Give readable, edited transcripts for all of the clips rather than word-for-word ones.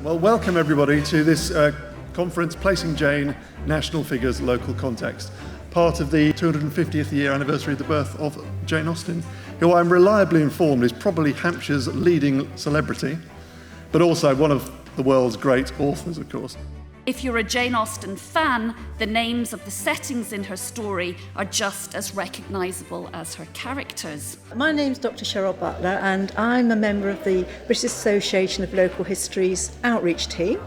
Well, welcome everybody to this conference, Placing Jane, National Figures, Local Context, part of the 250th year anniversary of the birth of Jane Austen, who I'm reliably informed is probably Hampshire's leading celebrity, but also one of the world's great authors, of course. If you're a Jane Austen fan, the names of the settings in her story are just as recognisable as her characters. My name's Dr. Cheryl Butler and I'm a member of the British Association of Local History's outreach team.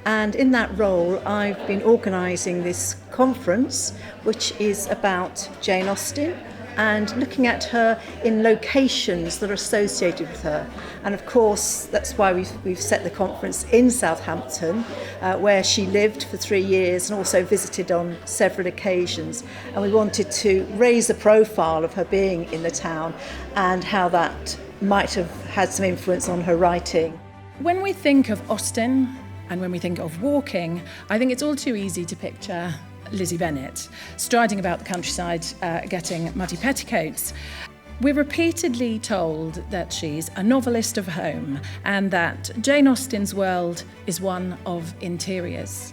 And in that role, I've been organising this conference, which is about Jane Austen and looking at her in locations that are associated with her. And of course, that's why we've set the conference in Southampton, where she lived for 3 years and also visited on several occasions. And we wanted to raise the profile of her being in the town and how that might have had some influence on her writing. When we think of Austen and when we think of walking, I think it's all too easy to picture Lizzie Bennet striding about the countryside getting muddy petticoats. We're repeatedly told that she's a novelist of home and that Jane Austen's world is one of interiors.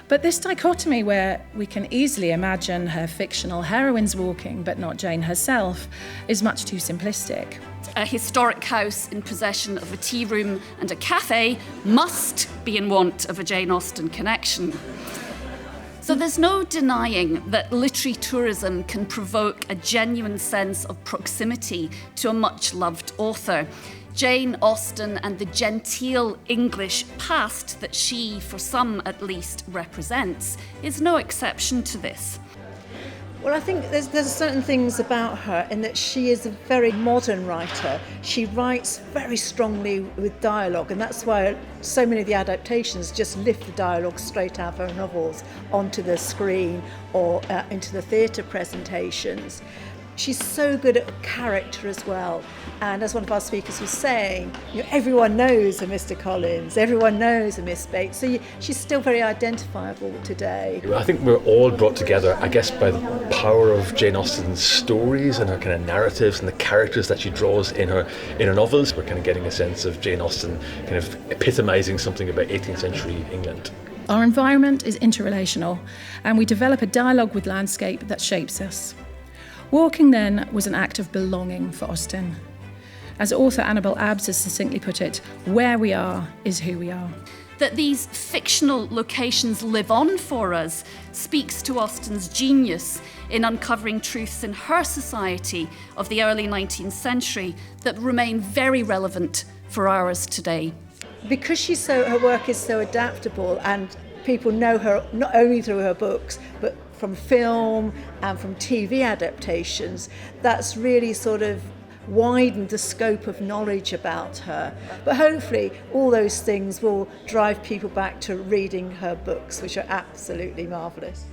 But this dichotomy where we can easily imagine her fictional heroines walking but not Jane herself is much too simplistic. A historic house in possession of a tea room and a cafe must be in want of a Jane Austen connection. So there's no denying that literary tourism can provoke a genuine sense of proximity to a much-loved author. Jane Austen and the genteel English past that she, for some at least, represents is no exception to this. Well, I think there's certain things about her in that she is a very modern writer. She writes very strongly with dialogue, and that's why so many of the adaptations just lift the dialogue straight out of her novels onto the screen or into the theatre presentations. She's so good at character as well. And as one of our speakers was saying, everyone knows a Mr. Collins, everyone knows a Miss Bates. So she's still very identifiable today. I think we're all brought together, I guess, by the power of Jane Austen's stories and her kind of narratives and the characters that she draws in her novels. We're kind of getting a sense of Jane Austen kind of epitomising something about 18th century England. Our environment is interrelational and we develop a dialogue with landscape that shapes us. Walking, then, was an act of belonging for Austen. As author Annabel Abbs has succinctly put it, where we are is who we are. That these fictional locations live on for us speaks to Austen's genius in uncovering truths in her society of the early 19th century that remain very relevant for ours today. Because her work is so adaptable and people know her not only through her books, but from film and from TV adaptations, that's really sort of widened the scope of knowledge about her. But hopefully all those things will drive people back to reading her books, which are absolutely marvellous.